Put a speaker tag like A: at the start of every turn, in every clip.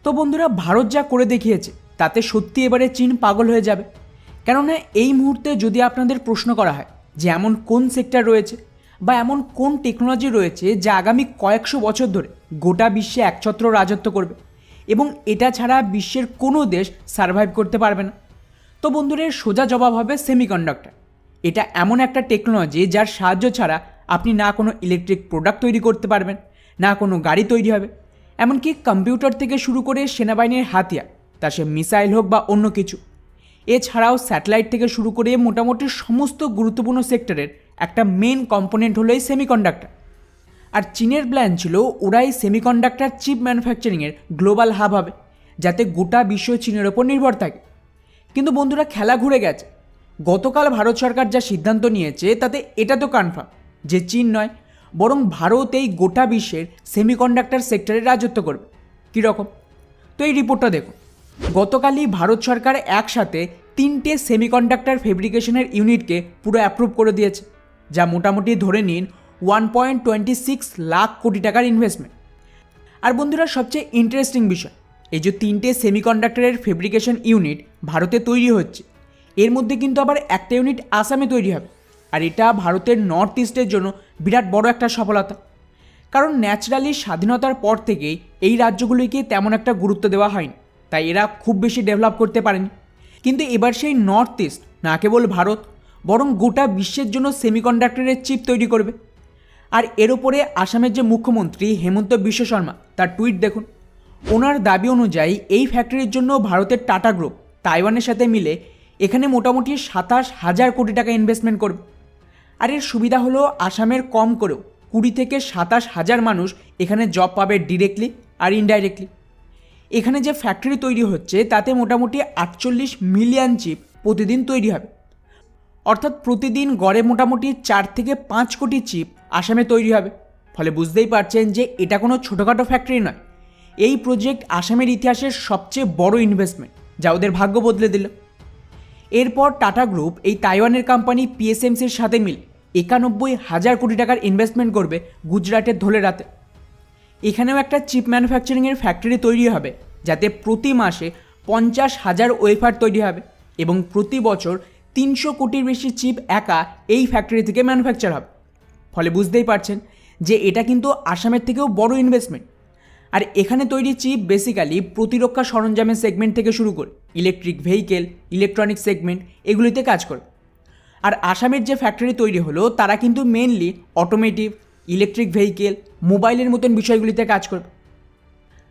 A: তো বন্ধুরা, ভারত যা করে দেখিয়েছে তাতে সত্যি এবারে চীন পাগল হয়ে যাবে। কেননা এই মুহূর্তে যদি আপনাদের প্রশ্ন করা হয় যে এমন কোন সেক্টর রয়েছে বা এমন কোন টেকনোলজি রয়েছে যা আগামী কয়েকশো বছর ধরে গোটা বিশ্বে একছত্র রাজত্ব করবে এবং এটা ছাড়া বিশ্বের কোনো দেশ সার্ভাইভ করতে পারবে না, তো বন্ধুরা এর সোজা জবাব হবে সেমিকন্ডাক্টর। এটা এমন একটা টেকনোলজি যার সাহায্য ছাড়া আপনি না কোনো ইলেকট্রিক প্রোডাক্ট তৈরি করতে পারবেন, না কোনো গাড়ি তৈরি হবে, এমনকি কম্পিউটার থেকে শুরু করে সেনাবাহিনীর হাতিয়ার, তা সে মিসাইল হোক বা অন্য কিছু। এছাড়াও স্যাটেলাইট থেকে শুরু করে মোটামুটি সমস্ত গুরুত্বপূর্ণ সেক্টরের একটা মেন কম্পোনেন্ট হলো এই সেমিকন্ডাক্টর। আর চীনের প্ল্যান ছিল ওরা এই সেমিকন্ডাক্টর চিপ ম্যানুফ্যাকচারিংয়ের গ্লোবাল হাব হবে, যাতে গোটা বিশ্ব চীনের ওপর নির্ভর থাকে। কিন্তু বন্ধুরা, খেলা ঘুরে গেছে। গতকাল ভারত সরকার যা সিদ্ধান্ত নিয়েছে তাতে এটা তো কনফার্ম যে চীন নয়, বরং ভারত এই গোটা বিশ্বের সেমিকন্ডাক্টর সেক্টরে রাজত্ব করবে। কীরকম? তো এই রিপোর্টটা দেখুন। গতকালই ভারত সরকার একসাথে 3টে সেমিকন্ডাক্টর ফেব্রিকেশনের ইউনিটকে পুরো অ্যাপ্রুভ করে দিয়েছে, যা মোটামুটি ধরে নিন 1.26 লাখ কোটি টাকার ইনভেস্টমেন্ট। আর বন্ধুরা, সবচেয়ে ইন্টারেস্টিং বিষয়, এই যে 3টে সেমিকন্ডাক্টরের ফেব্রিকেশন ইউনিট ভারতে তৈরি হচ্ছে, এর মধ্যে কিন্তু আবার একটা ইউনিট আসামে তৈরি হবে। আর এটা ভারতের নর্থ ইস্টের জন্য বিরাট বড় একটা সফলতা, কারণ ন্যাচারালি স্বাধীনতার পর থেকেই এই রাজ্যগুলিকে তেমন একটা গুরুত্ব দেওয়া হয়নি, তাই এরা খুব বেশি ডেভেলপ করতে পারেনি। কিন্তু এবার সেই নর্থ ইস্ট না কেবল ভারত, বরং গোটা বিশ্বের জন্য সেমিকন্ডাক্টরের চিপ তৈরি করবে। আর এর ওপরে আসামের যে মুখ্যমন্ত্রী হেমন্ত বিশ্ব শর্মা, তার টুইট দেখুন। ওনার দাবি অনুযায়ী এই ফ্যাক্টরির জন্য ভারতের টাটা গ্রুপ তাইওয়ানের সাথে মিলে এখানে মোটামুটি 27,000 কোটি টাকা ইনভেস্টমেন্ট করবে। আর এর সুবিধা হলো আসামের কম করেও 20 থেকে 27,000 মানুষ এখানে জব পাবে ডিরেক্টলি আর ইনডাইরেক্টলি। এখানে যে ফ্যাক্টরি তৈরি হচ্ছে তাতে মোটামুটি 48 মিলিয়ন চিপ প্রতিদিন তৈরি হবে, অর্থাৎ প্রতিদিন গড়ে মোটামুটি 4 থেকে 5 কোটি চিপ আসামে তৈরি হবে। ফলে বুঝতেই পারছেন যে এটা কোনো ছোটোখাটো ফ্যাক্টরি নয়। এই প্রজেক্ট আসামের ইতিহাসের সবচেয়ে বড় ইনভেস্টমেন্ট, যা ওদের ভাগ্য বদলে দিল। এরপর টাটা গ্রুপ এই তাইওয়ানের কোম্পানি পিএসএমসির সাথে মিলে 91,000 কোটি টাকার ইনভেস্টমেন্ট করবে গুজরাটের ধোলেরাতে। এখানেও একটা চিপ ম্যানুফ্যাকচারিংয়ের ফ্যাক্টরি তৈরি হবে, যাতে প্রতি মাসে 50,000 ওয়েফার তৈরি হবে এবং প্রতি বছর 300 কোটির বেশি চিপ একা এই ফ্যাক্টরি থেকে ম্যানুফ্যাকচার হবে। ফলে বুঝতেই পারছেন যে এটা কিন্তু আসামের থেকেও বড় ইনভেস্টমেন্ট। আর এখানে তৈরি চিপ বেসিক্যালি প্রতিরক্ষা সরঞ্জামের সেগমেন্ট থেকে শুরু করে ইলেকট্রিক ভেহিকেল, ইলেকট্রনিক সেগমেন্ট এগুলিতে কাজ করবে। আর আসামের যে ফ্যাক্টরি তৈরি হলো তারা কিন্তু মেনলি অটোমেটিভ, ইলেকট্রিক ভেহিকেল, মোবাইলের মতন বিষয়গুলিতে কাজ করবে।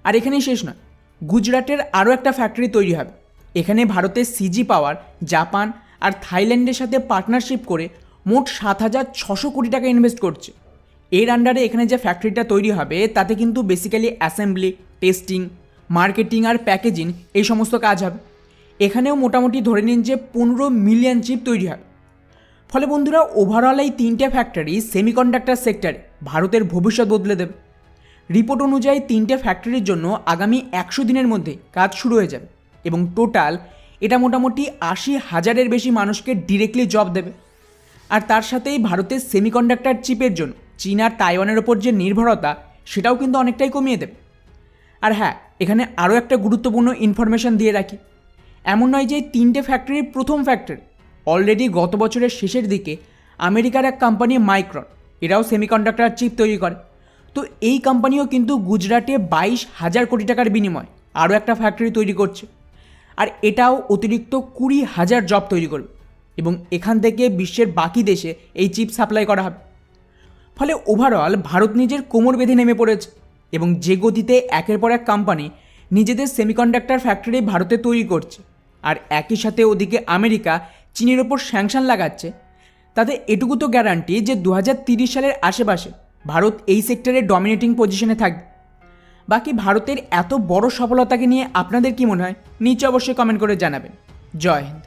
A: আর এখানেই শেষ নয়, গুজরাটের আরও একটা ফ্যাক্টরি তৈরি হবে। এখানে ভারতের সিজি পাওয়ার জাপান আর থাইল্যান্ডের সাথে পার্টনারশিপ করে মোট 7,600 কোটি টাকা ইনভেস্ট করছে। এর আন্ডারে এখানে যে ফ্যাক্টরিটা তৈরি হবে তাতে কিন্তু বেসিক্যালি অ্যাসেম্বলি, টেস্টিং, মার্কেটিং আর প্যাকেজিং এই সমস্ত কাজ হবে। এখানেও মোটামুটি ধরে নিন যে 15 মিলিয়ন চিপ তৈরি হবে। ফলে বন্ধুরা, ওভারঅল এই 3টে ফ্যাক্টরি সেমিকন্ডাক্টর সেক্টরে ভারতের ভবিষ্যৎ বদলে দেবে। রিপোর্ট অনুযায়ী 3টে ফ্যাক্টরির জন্য আগামী 100 দিনের মধ্যে কাজ শুরু হয়ে যাবে এবং টোটাল এটা মোটামুটি 80,000-এর বেশি মানুষকে ডিরেক্টলি জব দেবে। আর তার সাথেই ভারতের সেমিকন্ডাক্টর চিপের জন্য চীন আর তাইওয়ানের ওপর যে নির্ভরতা সেটাও কিন্তু অনেকটাই কমিয়ে দেবে। আর হ্যাঁ, এখানে আরও একটা গুরুত্বপূর্ণ ইনফরমেশন দিয়ে রাখি। এমন নয় যে 3টে ফ্যাক্টরির প্রথম ফ্যাক্টরি, অলরেডি গত বছরের শেষের দিকে আমেরিকার এক কোম্পানি মাইক্রন, এরাও সেমিকন্ডাক্টর চিপ তৈরি করে। তো এই কোম্পানিও কিন্তু গুজরাটে 22,000 কোটি টাকার বিনিময়ে আরও একটা ফ্যাক্টরি তৈরি করছে। আর এটাও অতিরিক্ত 20,000 জব তৈরি করবে এবং এখান থেকে বিশ্বের বাকি দেশে এই চিপ সাপ্লাই করা হবে। ফলে ওভারঅল ভারত নিজের কোমর বেঁধে নেমে পড়েছে এবং যে গতিতে একের পর এক কোম্পানি নিজেদের সেমিকন্ডাক্টর ফ্যাক্টরি ভারতে তৈরি করছে আর একই সাথে ওদিকে আমেরিকা চীনের ওপর স্যাংশন লাগাচ্ছে, তাতে এটুকু তো গ্যারান্টি যে 2030 সালের আশেপাশে ভারত এই সেক্টরে ডমিনেটিং পজিশনে থাকবে। বাকি ভারতের এত বড় সফলতাকে নিয়ে আপনাদের কি মনে হয় নিচে অবশ্যই কমেন্ট করে জানাবেন। জয় হিন্দ।